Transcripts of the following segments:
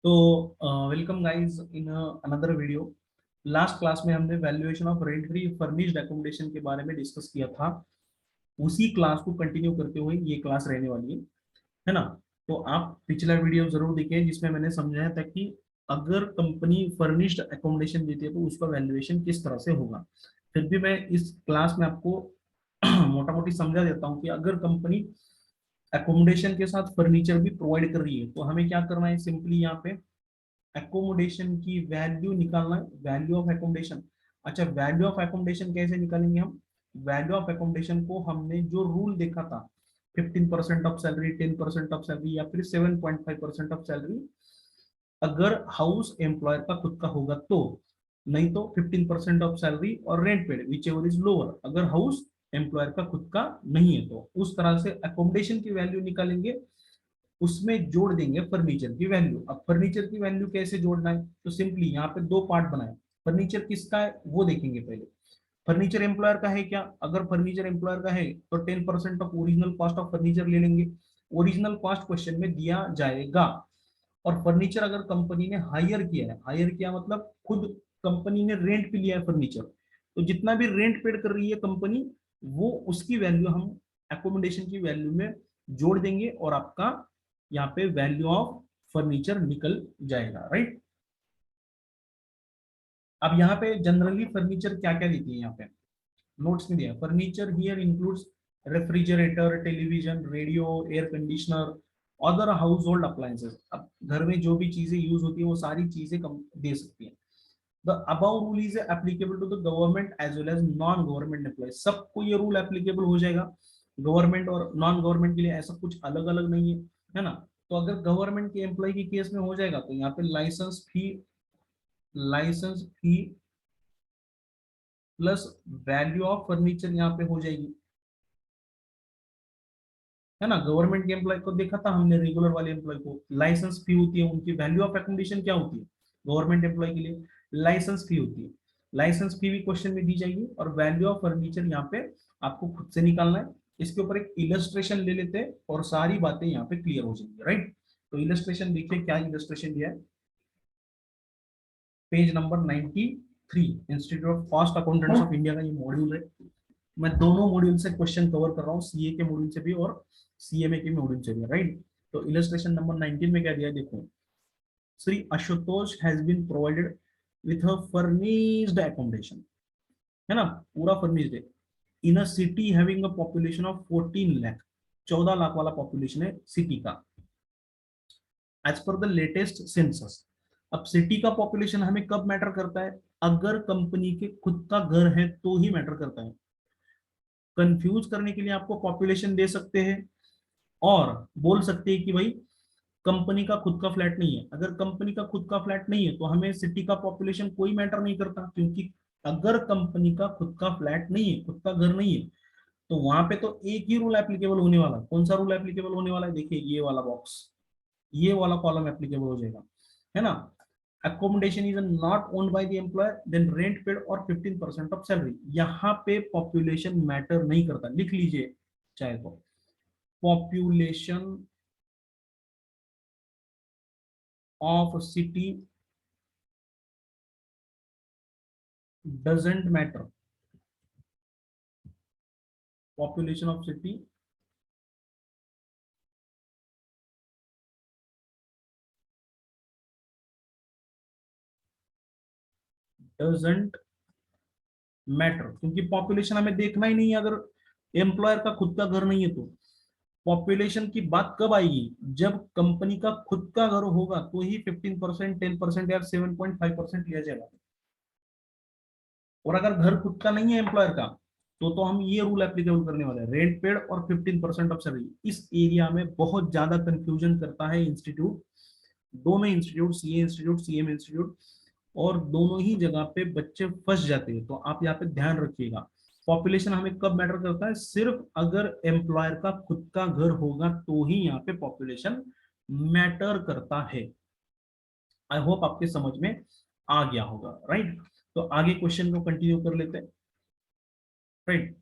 तो welcome guys in another video. Last class में हमने valuation of rent free furnished accommodation के बारे में डिस्कस किया था। उसी क्लास को कंटिन्यू करते हुए ये क्लास रहने वाली है ना। तो आप पिछला वीडियो जरूर देखें जिसमें मैंने समझाया था कि अगर कंपनी फर्निश्ड एकोमोडेशन देती है तो उसका वैल्यूएशन किस तरह से होगा। फिर भी मैं इस क्लास में आपको मोटा मोटी समझा देता हूँ कि अगर कंपनी एकोमोडेशन के साथ फर्नीचर भी प्रोवाइड कर रही है तो हमें क्या करना है। सिंपली यहाँ पे एकोमोडेशन की वैल्यू निकालना है, वैल्यू ऑफ एकोमोडेशन। अच्छा, वैल्यू ऑफ एकोमोडेशन कैसे निकालेंगे हम। वैल्यू ऑफ एकोमोडेशन को हमने जो रूल देखा था 15% ऑफ सैलरी, 10% ऑफ सैलरी या फिर 7.5% ऑफ सैलरी अगर हाउस एम्प्लॉयर का खुद का होगा तो, नहीं तो 15% ऑफ सैलरी और rent paid which ever is lower अगर हाउस एम्प्लॉयर का खुद का नहीं है तो। उस तरह से एकोमोडेशन की वैल्यू निकालेंगे, उसमें जोड़ देंगे फर्नीचर की वैल्यू। अब फर्नीचर की वैल्यू कैसे जोड़ना है, तो सिंपली यहाँ पे दो पार्ट बनाए। फर्नीचर किसका है वो देखेंगे पहले। फर्नीचर एम्प्लॉयर का है क्या, अगर फर्नीचर एम्प्लॉयर का है तो 10% of original cost of furniture ले लेंगे। ओरिजिनल कॉस्ट क्वेश्चन में दिया जाएगा। और फर्नीचर अगर कंपनी ने हायर किया है, हायर किया मतलब खुद कंपनी ने रेंट पे लिया है फर्नीचर, तो जितना भी रेंट पेड कर रही है कंपनी वो उसकी वैल्यू हम एकोमोडेशन की वैल्यू में जोड़ देंगे और आपका यहाँ पे वैल्यू ऑफ फर्नीचर निकल जाएगा। राइट। अब यहाँ पे जनरली फर्नीचर क्या क्या देती है, यहाँ पे नोट्स में दिया furniture here includes refrigerator, television, radio, air conditioner, other house hold appliances. अब घर में जो भी चीजें यूज होती है वो सारी चीजें दे सकती है। The above rule is applicable to the government as well as non government employ. सबको ये रूल एप्लीकेबल हो जाएगा, गवर्नमेंट और नॉन गवर्नमेंट के लिए ऐसा कुछ अलग अलग नहीं है ना। तो अगर गवर्नमेंट के एम्प्लॉय के केस में हो जाएगा तो यहाँ पे licence fee plus value of furniture यहाँ पे हो जाएगी, है ना। गवर्नमेंट के एम्प्लॉय को देखा था हमने, रेगुलर वाले एम्प्लॉय को लाइसेंस फी होती है, उनकी वैल्यू ऑफ एकोमोडेशन क्या होती है। गवर्नमेंट एम्प्लॉय के लिए लाइसेंस फी होती है, लाइसेंस फी भी क्वेश्चन में दी जाएगी। और वैल्यू ऑफ फर्नीचर यहाँ पे आपको खुद से निकालना है। इसके ऊपर एक इलस्ट्रेशन ले लेते हैं और सारी बातें यहाँ पे क्लियर हो जाएंगी। राइट। तो इलस्ट्रेशन देखिए, क्या इलस्ट्रेशन दिया है, page number 93, institute of cost accountants of India का ये मॉड्यूल है। मैं दोनों मॉड्यूल से क्वेश्चन कवर कर रहा हूँ, सीए के मॉड्यूल से भी और सीएमए के मॉड्यूल से भी। राइट। तो इलस्ट्रेशन नंबर 19 में क्या दिया है देखो, Shri Ashutosh has been provided with a furnished accommodation, है ना, पूरा फर्निश्ड है, in a city having a population of 14 lakh, 14 lakh वाला पॉपुलेशन है सिटी का, as per the latest census. अब सिटी का पॉपुलेशन हमें कब मैटर करता है, अगर कंपनी के खुद का घर है तो ही मैटर करता है। कंफ्यूज करने के लिए आपको पॉपुलेशन दे सकते हैं और बोल सकते हैं कि भाई कंपनी का खुद का फ्लैट नहीं है। अगर कंपनी का खुद का फ्लैट नहीं है तो हमें सिटी का पॉपुलेशन कोई मैटर नहीं करता, क्योंकि अगर कंपनी का खुद का फ्लैट नहीं है, खुद का घर नहीं है, तो वहां पे तो एक ही रूल एप्लीकेबल होने वाला है। कौन सा रूल एप्लीकेबल होने वाला है, देखिए ये वाला बॉक्स, ये वाला कॉलम एप्लीकेबल हो जाएगा, है ना। accommodation is not owned by the employer, then rent paid और 15% of salary। यहाँ पे पॉपुलेशन मैटर नहीं करता, लिख लीजिए चाहे तो, population of city doesn't matter, population of city doesn't matter, क्योंकि पॉपुलेशन हमें देखना ही नहीं है अगर एम्प्लॉयर का खुद का घर नहीं है तो। पॉपुलेशन की बात कब आएगी, जब कंपनी का खुद का घर होगा तो ही 15%, 10% या 7.5% लिया जाएगा। और अगर घर खुद का नहीं है एम्प्लॉयर का तो हम ये रूल एप्लीकेबल करने वाले हैं, रेंट पेड और 15% ऑफ सैलरी। इस एरिया में बहुत ज्यादा कंफ्यूजन करता है इंस्टीट्यूट, दोनों institute, CA institute, CM institute, और दोनों ही जगह पे बच्चे फंस जाते हैं। तो आप यहाँ पे ध्यान रखिएगा, पॉपुलेशन हमें कब मैटर करता है, सिर्फ अगर एम्प्लॉयर का खुद का घर होगा तो ही यहाँ पे पॉपुलेशन मैटर करता है। आई होप आपके समझ में आ गया होगा। राइट। तो आगे क्वेश्चन को कंटिन्यू कर लेते हैं। राइट।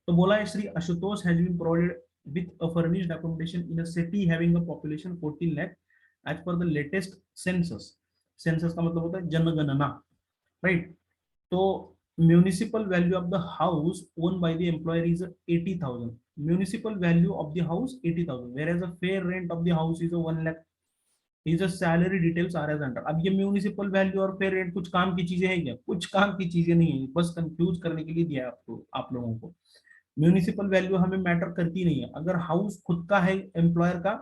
तो बोला है Shri Ashutosh has been provided with a furnished accommodation in a city having a population 14 lakh as per the latest census, census का मतलब होता है जनगणना, राइट। तो municipal value of the house own by the employer is 80,000, municipal value of the house 80,000, whereas the fair rent of the house is 1 lakh, is a salary details are as under. अब ये municipal value और fair rent कुछ काम की चीजें हैं क्या? कुछ काम की चीजें नहीं है, बस कंफ्यूज करने के लिए दिया है आपको, आप लोगों को। म्यूनिसिपल वैल्यू हमें मैटर करती नहीं है, अगर हाउस खुद का है एम्प्लॉयर का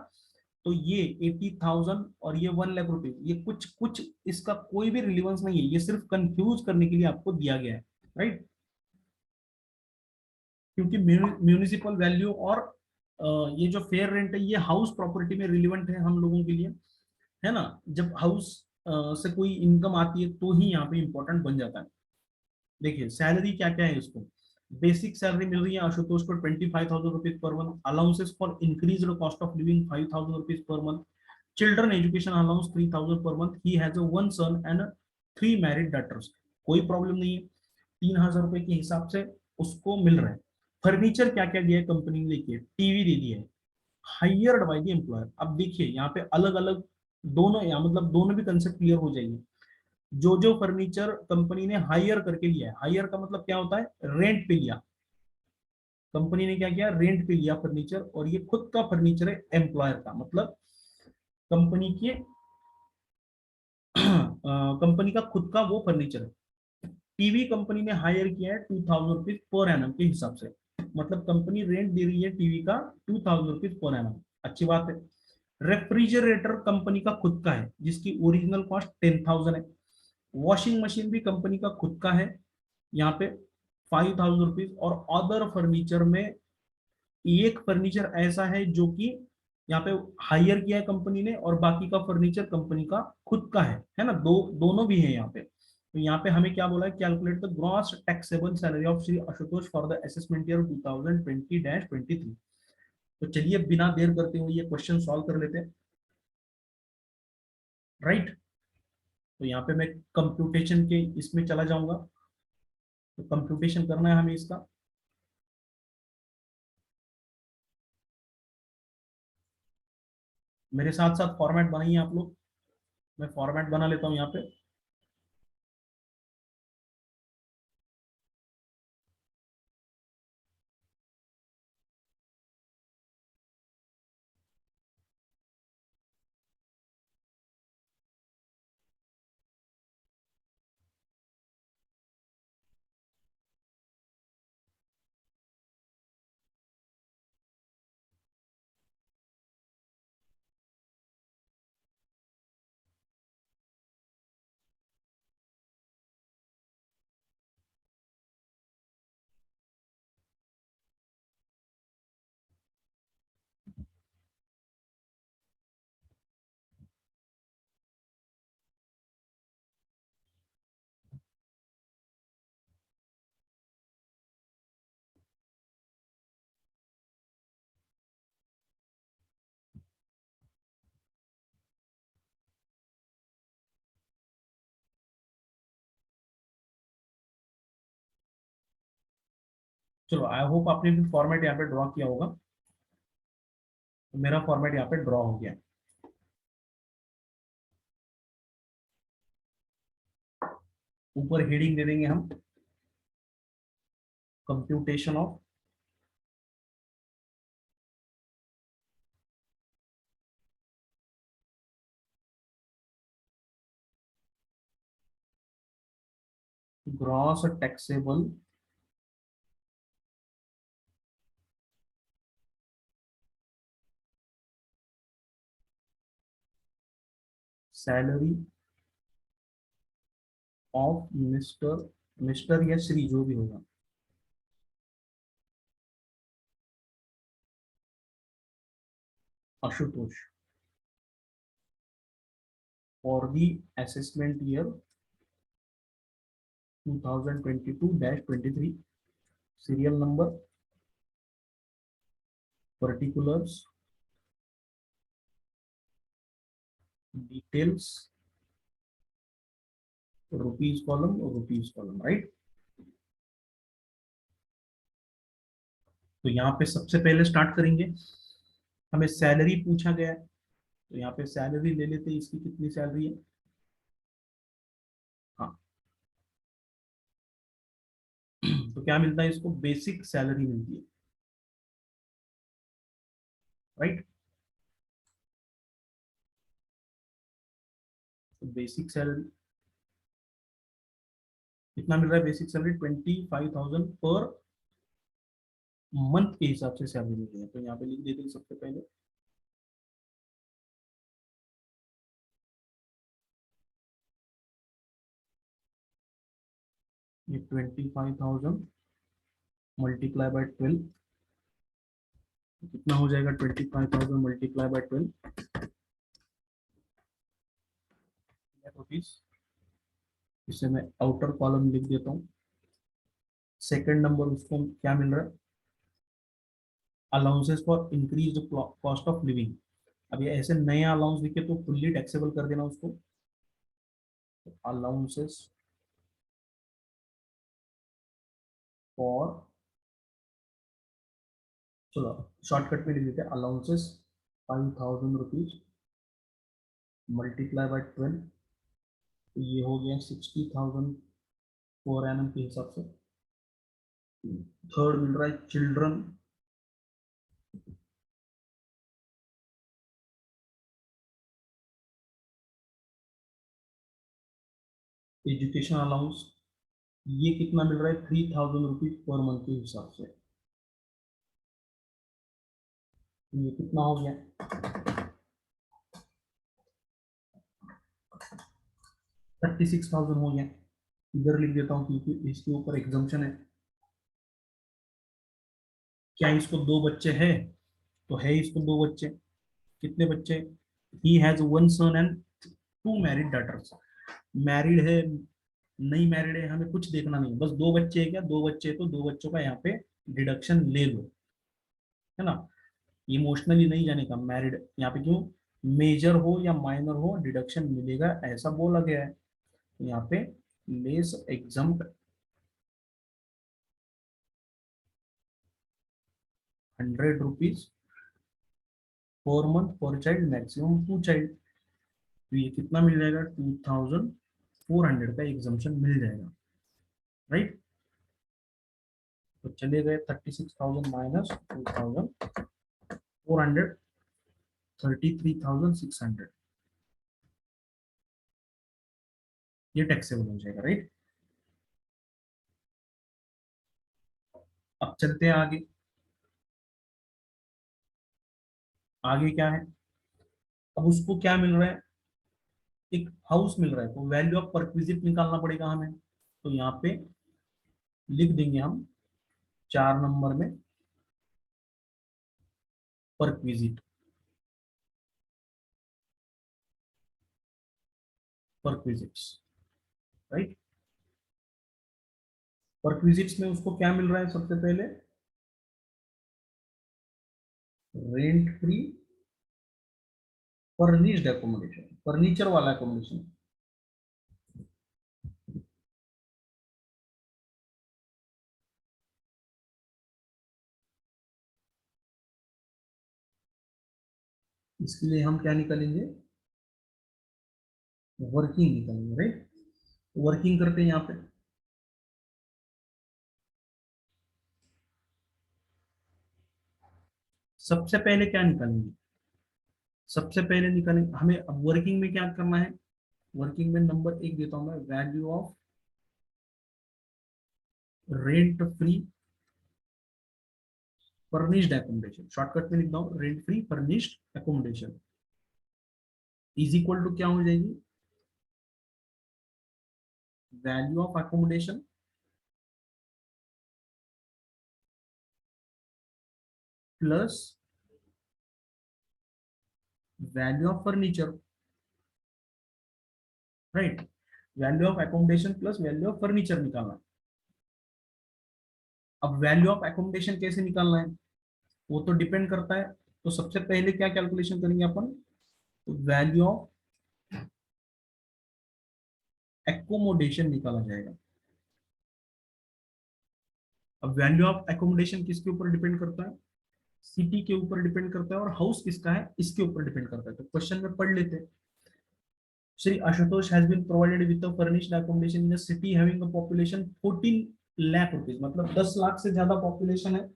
तो ये 80,000 और ये 1 लाख रुपीज, ये कुछ कुछ इसका कोई भी रिलीवेंस नहीं है, ये सिर्फ कंफ्यूज करने के लिए आपको दिया गया है, राइट। क्योंकि म्यूनिसिपल वैल्यू और ये जो फेयर रेंट है ये हाउस प्रॉपर्टी में रिलेवेंट है हम लोगों के लिए, है ना। जब हाउस से कोई इनकम आती है तो ही यहाँ पे इंपॉर्टेंट बन जाता है। देखिए सैलरी क्या क्या है इसको, बेसिक सैलरी मिल रही है आशुतोष को 25,000 rupees per month, allowances for increase cost of living 5,000 rupees per month, children education allowance 3,000 per month, he has one son and 3 married daughters, कोई प्रॉब्लम नहीं है, 3,000 रुपए के हिसाब से उसको मिल रहा है। फर्नीचर क्या क्या दिया है कंपनी ने, देखिए टीवी दे दिया है, हायर्ड बाय द एम्प्लॉयर। अब देखिए यहाँ पे अलग अलग दोनों, या मतलब दोनों भी कंसेप्ट क्लियर हो जाएंगे। जो जो फर्नीचर कंपनी ने हायर करके लिया है, हायर का मतलब क्या होता है, रेंट पे लिया, कंपनी ने क्या किया, रेंट पे लिया फर्नीचर, और ये खुद का फर्नीचर है एम्प्लॉयर का, मतलब कंपनी के कंपनी का खुद का वो फर्नीचर है। टीवी कंपनी ने हायर किया है 2,000 रुपीज पर एनम के हिसाब से, मतलब कंपनी रेंट दे रही है टीवी का 2,000 रुपीज पर एनम, अच्छी बात है। रेफ्रिजरेटर कंपनी का खुद का है जिसकी ओरिजिनल कॉस्ट 10,000 है। वॉशिंग मशीन भी कंपनी का खुद का है, यहाँ पे 5,000 रुपीज। और अदर फर्नीचर में एक फर्नीचर ऐसा है जो कि यहाँ पे हायर किया है कंपनी ने, और बाकी का फर्नीचर कंपनी का खुद का है ना, दोनों भी है यहाँ पे। तो यहाँ पे हमें क्या बोला है, calculate the gross taxable salary of Shri Ashutosh for the assessment year 2020-23। तो चलिए बिना देर करते हुए ये क्वेश्चन सॉल्व कर लेते हैं, राइट। तो यहाँ पे मैं कंप्यूटेशन के इसमें चला जाऊंगा, तो कंप्यूटेशन करना है हमें इसका। मेरे साथ साथ फॉर्मेट बनाइए आप लोग, मैं फॉर्मेट बना लेता हूँ यहाँ पे। चलो आई होप आपने भी फॉर्मेट यहाँ पे ड्रॉ किया होगा, तो मेरा फॉर्मेट यहाँ पे ड्रॉ हो गया। ऊपर हेडिंग दे देंगे हम, computation of gross taxable salary of mister, mister या श्री जो भी होगा, Ashutosh for the assessment year 2022-23, serial number, particulars, details, rupees column और रुपीज कॉलम, राइट। तो यहाँ पे सबसे पहले स्टार्ट करेंगे, हमें सैलरी पूछा गया है, तो यहाँ पे सैलरी ले लेते हैं, इसकी कितनी सैलरी है, हाँ तो क्या मिलता है इसको, बेसिक सैलरी मिलती है, राइट। तो बेसिक सैलरी कितना मिल रहा है, बेसिक सैलरी 25,000 पर मंथ के हिसाब से सैलरी मिल रही है। तो यहाँ पे लिख देते हैं सबसे पहले, ये 25,000 मल्टीप्लाई बाय 12, कितना हो जाएगा, 25,000 मल्टीप्लाई बाय 12 रुपीज। इसे मैं आउटर कॉलम लिख देता हूँ। सेकंड नंबर उसको क्या मिल रहा है, allowances for increase cost of living. अब ये ऐसे नए अलाउंस दिखे तो फुल्ली टैक्सेबल कर देना उसको, अलाउंसेस फॉर, चलो शॉर्टकट में लिख देते हैं, अलाउंसेस 5,000 रुपीज मल्टीप्लाई बाय 12, तो ये हो गया 60,000 पर एनम के हिसाब से। थर्ड मिल रहा है चिल्ड्रन, एजुकेशन अलाउंस, ये कितना मिल रहा है, 3,000 रुपीज पर मंथ के हिसाब से। ये कितना हो गया, 36,000 हो गया। इधर लिख देता हूँ क्योंकि इसके ऊपर एग्जाम्पशन है। क्या इसको दो बच्चे हैं, तो है इसको दो बच्चे, कितने बच्चे, he has one son and two married daughters. Married है नहीं मैरिड है हमें कुछ देखना नहीं, बस दो बच्चे है, क्या दो बच्चे है तो दो बच्चों का यहाँ पे डिडक्शन ले लो, है ना। इमोशनली नहीं जाने का, मैरिड यहाँ पे क्यों, मेजर हो या माइनर हो डिडक्शन मिलेगा ऐसा बोला गया है। तो यहाँ पे less exempt 100 rupees per month पर चाइल्ड, मैक्सिमम 2 चाइल्ड। तो ये कितना मिल जाएगा, 2,400 का एग्जाम्पशन मिल जाएगा, राइट। तो चले गए 36,000 माइनस 2,400, 33,600, ये टैक्सेबल हो जाएगा, राइट। अब चलते हैं आगे, आगे क्या है, अब उसको क्या मिल रहा है, एक हाउस मिल रहा है, तो वैल्यू ऑफ परक्विजिट निकालना पड़ेगा हमें। तो यहाँ पे लिख देंगे हम 4 नंबर में परक्विजिट, परक्विजिट्स, राइट। परक्विजिट्स में उसको क्या मिल रहा है, सबसे पहले rent free furnished accommodation, furniture वाला एकोमोडेशन। इसके लिए हम क्या निकालेंगे, वर्किंग निकालेंगे, राइट। वर्किंग करते हैं यहाँ पे, सबसे पहले क्या निकालेंगे, सबसे पहले निकालेंगे हमें, अब वर्किंग में क्या करना है, वर्किंग में नंबर एक देता हूं मैं, value of rent free furnished accommodation, shortcut में लिखता हूँ rent free furnished accommodation is equal to क्या हो जाएगी, value of accommodation plus value of furniture, right. Value of accommodation plus value of furniture निकालना। अब वैल्यू ऑफ एकोमोडेशन कैसे निकालना है, वो तो डिपेंड करता है। तो सबसे पहले क्या कैलकुलेशन करेंगे अपन, तो वैल्यू ऑफ एकोमोडेशन निकाला जाएगा। अब वैल्यू ऑफ एकोमोडेशन किसके ऊपर डिपेंड करता है, सिटी के ऊपर डिपेंड करता है और हाउस किसका है इसके ऊपर डिपेंड करता है। तो क्वेश्चन में पढ़ लेते हैं। Shri Ashutosh has been provided with furnished accommodation in the city having a population 14 lakh rupees, मतलब 10 लाख से ज्यादा पॉपुलेशन है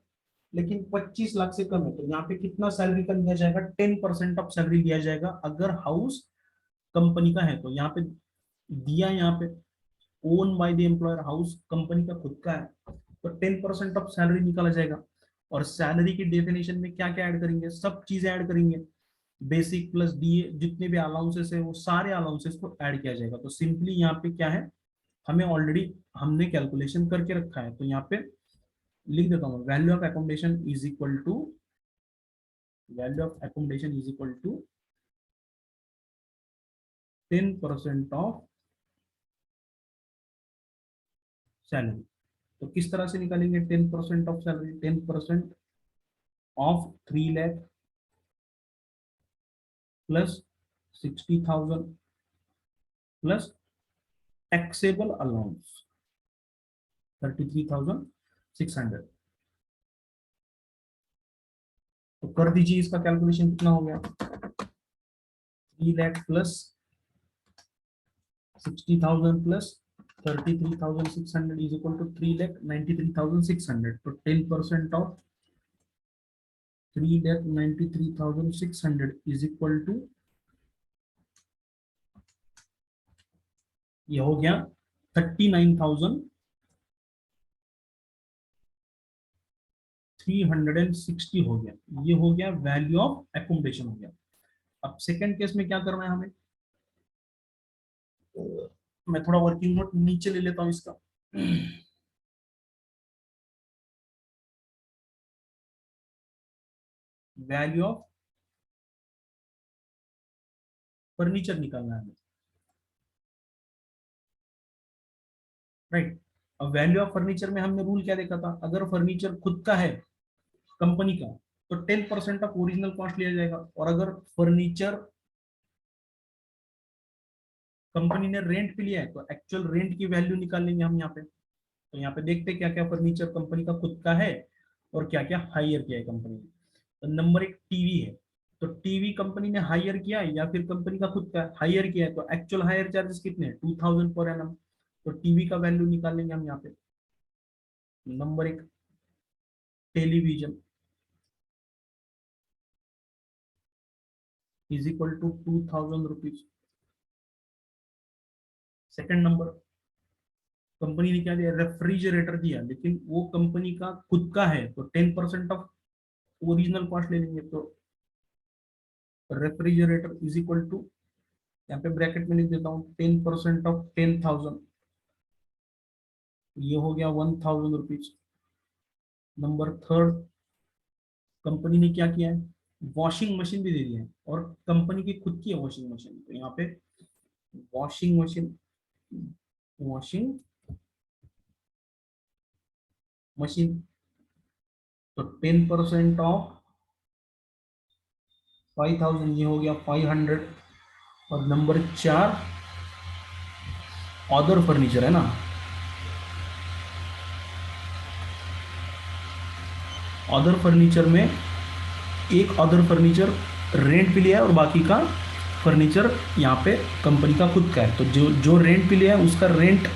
लेकिन 25 लाख से कम है। तो यहाँ पे कितना सैलरी का लिया जाएगा, 10% ऑफ सैलरी लिया जाएगा अगर हाउस कंपनी का है। तो यहाँ पे दिया, यहाँ पे own by the employer, house company का खुद का है, तो 10% ऑफ सैलरी निकाला जाएगा। और सैलरी की डेफिनेशन में क्या क्या ऐड करेंगे, सब चीजें ऐड करेंगे, बेसिक प्लस डीए जितने भी अलाउंसेस है वो सारे अलाउंसेस को ऐड किया जाएगा। तो सिंपली यहाँ पे क्या है, हमें ऑलरेडी हमने कैलकुलेशन करके रखा है। तो यहाँ पे लिख देता हूँ, value of accommodation is equal to, value of accommodation is equal to 10% of salary. तो किस तरह से निकालेंगे 10% of salary, 10% of 3 lakh plus 60,000 plus taxable allowance 33,600। तो कर दीजिए, इसका कैलकुलेशन कितना हो गया, 3 lakh plus 60,000 plus 33,600 is equal to 3,93,600। तो 10% ऑफ 3,93,600 इज इक्वल टू, ये हो गया 39,360 हो गया। ये हो गया वैल्यू ऑफ एकोमोडेशन हो गया। अब सेकंड केस में क्या करना है हमें, मैं थोड़ा वर्किंग नोट नीचे ले लेता हूं इसका। वैल्यू ऑफ फर्नीचर निकालना है हमें, राइट। अब वैल्यू ऑफ फर्नीचर में हमने रूल क्या देखा था, अगर फर्नीचर खुद का है कंपनी का तो 10% ऑफ ओरिजिनल कॉस्ट लिया जाएगा, और अगर फर्नीचर कंपनी ने रेंट पे लिया है तो एक्चुअल रेंट की वैल्यू निकाल लेंगे हम यहाँ पे। तो यहाँ पे देखते हैं क्या क्या फर्नीचर कंपनी का खुद का है और क्या क्या हायर किया है कंपनी ने। तो नंबर एक टीवी है, तो टीवी कंपनी ने हायर किया है या फिर कंपनी का खुद का हायर किया है, तो एक्चुअल हायर चार्जेस कितने हैं, 2000 पर एनम। तो टीवी का वैल्यू निकाल लेंगे हम यहाँ पे। नंबर एक television is equal to 2000 rupees. Second number, company ने क्या दिया, रेफ्रिजरेटर दिया, लेकिन वो कंपनी का खुद का है तो 10% ऑफ ओरिजिनल कॉस्ट ले लेंगे। तो रेफ्रिजरेटर इज इक्वल टू, यहाँ पे ब्रैकेट में लिख देता हूँ, 10% ऑफ 10,000, ये हो गया 1000 रुपीज। नंबर थर्ड, कंपनी ने क्या किया है, वॉशिंग मशीन भी दे दिया है और कंपनी की खुद की है वॉशिंग मशीन। तो यहाँ पे वॉशिंग मशीन, वॉशिंग मशीन, तो 10% ऑफ 5,000, ये हो गया 500। और नंबर चार, अदर फर्नीचर है ना, अदर फर्नीचर में एक अदर फर्नीचर रेंट पे लिया है और बाकी का फर्नीचर यहाँ पे कंपनी का खुद का है। तो जो जो रेंट पे लिया है उसका रेंट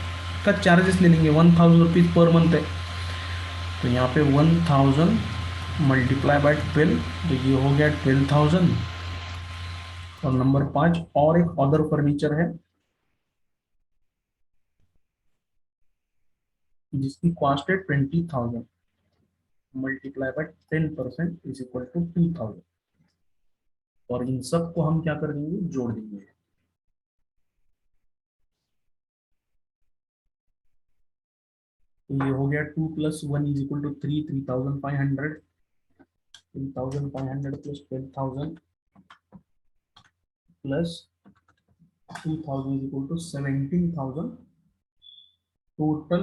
का चार्जेस ले लेंगे, 1000 रुपीज पर मंथ है। तो यहाँ पे 1000 मल्टीप्लाई बाय 12, तो ये हो गया 12,000। और नंबर 5, और एक अदर फर्नीचर है जिसकी कॉस्ट है 20,000 multiply by 10% is equal to 2,000। और इन सब को हम क्या कर देंगे, जोड़ देंगे। तो ये हो गया 2 + 1 is equal to 3, 3,500, 3,500 plus 12,000 plus 2,000 is equal to 17,000। Total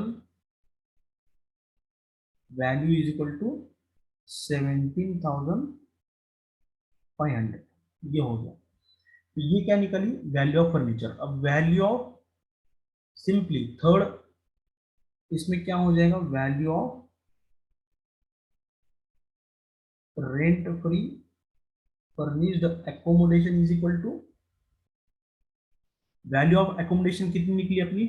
value is equal to 17,500, ये हो गया। तो ये क्या निकली, वैल्यू ऑफ फर्नीचर। अब वैल्यू ऑफ, सिंपली थर्ड इसमें क्या हो जाएगा, value of rent free furnished accommodation is equal to value of accommodation कितनी निकली अपनी,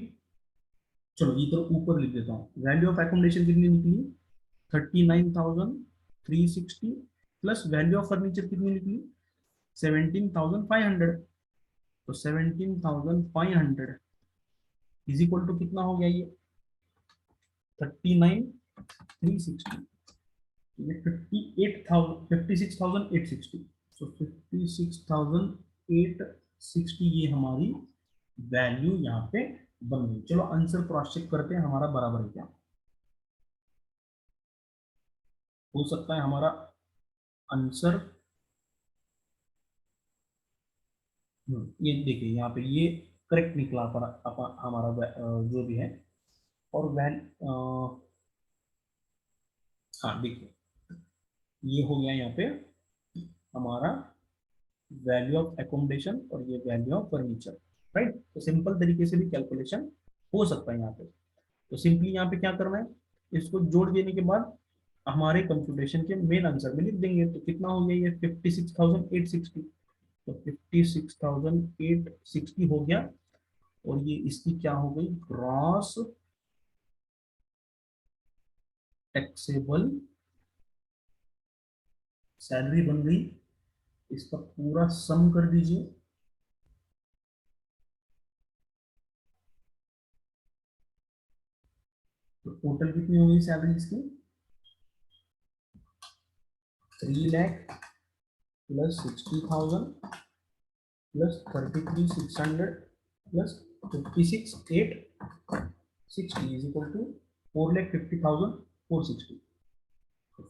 चलो ये तो ऊपर लिख देता हूँ, वैल्यू ऑफ एकोमोडेशन कितनी निकली 39,360 प्लस वैल्यू ऑफ फर्नीचर कितनी निकली 17,500, तो 17,500 इज इक्वल टू कितना हो गया ये 39,360, ये 56,860, सो 56,860 ये हमारी वैल्यू यहाँ पे बन गई। चलो आंसर क्रॉस चेक करते हैं हमारा बराबर है क्या, हो सकता है हमारा आंसर, ये देखिए यहाँ पे ये करेक्ट निकला पर हमारा जो भी है, और वैल हाँ देखिए ये हो गया यहाँ पे हमारा वैल्यू ऑफ एकोमोडेशन और ये वैल्यू ऑफ फर्नीचर, राइट। तो सिंपल तरीके से भी कैलकुलेशन हो सकता है यहाँ पे। तो सिंपली यहाँ पे क्या करना है, इसको जोड़ देने के बाद हमारे कंप्यूटेशन के मेन आंसर में लिख देंगे। तो कितना हो गया ये 56,860, तो 56,860 हो गया, और ये इसकी क्या हो गई ग्रॉस टैक्सेबल सैलरी बन गई। इसका पूरा सम कर दीजिए, तो टोटल कितनी हो गई सैलरी इसकी 3,00,000 plus 60,000 plus 33,600 plus 56,860 is equal to 4,50,460,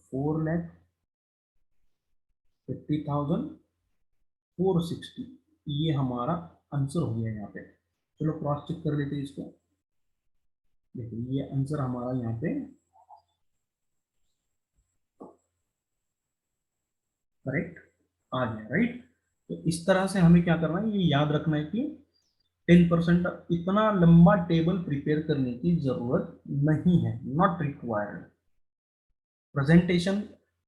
4,50,460 ये हमारा आंसर हो गया यहाँ पे। चलो क्रॉस चेक कर लेते हैं इसको, देखिए ये आंसर हमारा यहाँ पे करेक्ट आ गया, राइट। तो इस तरह से हमें क्या करना है, ये याद रखना है कि 10% इतना लंबा टेबल प्रिपेयर करने की जरूरत नहीं है, नॉट रिक्वायर्ड। प्रेजेंटेशन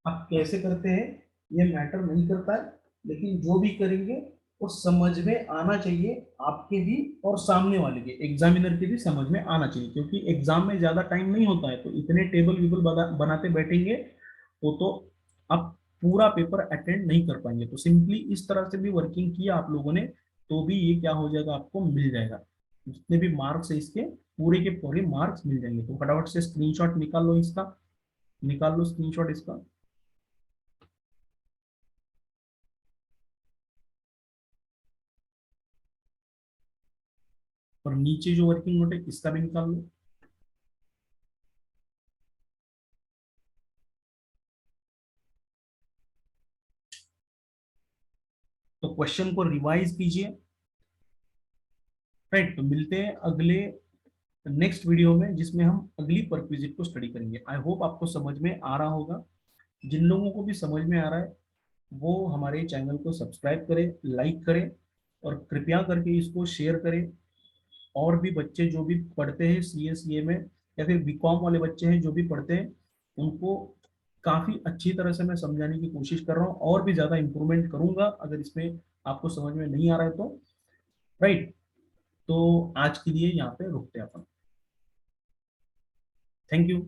आप कैसे करते हैं ये मैटर नहीं करता है, लेकिन जो भी करेंगे वो समझ में आना चाहिए आपके भी और सामने वाले के एग्जामिनर के भी समझ में आना चाहिए, क्योंकि एग्जाम में ज्यादा टाइम नहीं होता है। तो इतने टेबल विबल बनाते बैठेंगे तो आप पूरा पेपर अटेंड नहीं कर पाएंगे। तो सिंपली इस तरह से भी वर्किंग किया आप लोगों ने तो भी ये क्या हो जाएगा, आपको मिल जाएगा, जितने भी मार्क्स है इसके पूरे के पूरे मार्क्स मिल जाएंगे। तो फटाफट से स्क्रीनशॉट निकाल लो इसका, निकाल लो स्क्रीनशॉट इसका। और नीचे जो वर्किंग नोट है इसका भी निकाल लो। तो क्वेश्चन को रिवाइज कीजिए, राइट। तो मिलते हैं अगले नेक्स्ट वीडियो में, जिसमें हम अगली परक्विजिट को स्टडी करेंगे। आई होप आपको समझ में आ रहा होगा। जिन लोगों को भी समझ में आ रहा है वो हमारे चैनल को सब्सक्राइब करें, लाइक करें, और कृपया करके इसको शेयर करें। और भी बच्चे जो भी पढ़ते हैं CA में, या फिर बीकॉम वाले बच्चे हैं जो भी पढ़ते हैं, उनको काफी अच्छी तरह से मैं समझाने की कोशिश कर रहा हूँ, और भी ज्यादा इंप्रूवमेंट करूंगा अगर इसमें आपको समझ में नहीं आ रहा है तो, राइट। तो आज के लिए यहाँ पे रुकते हैं अपन। Thank you.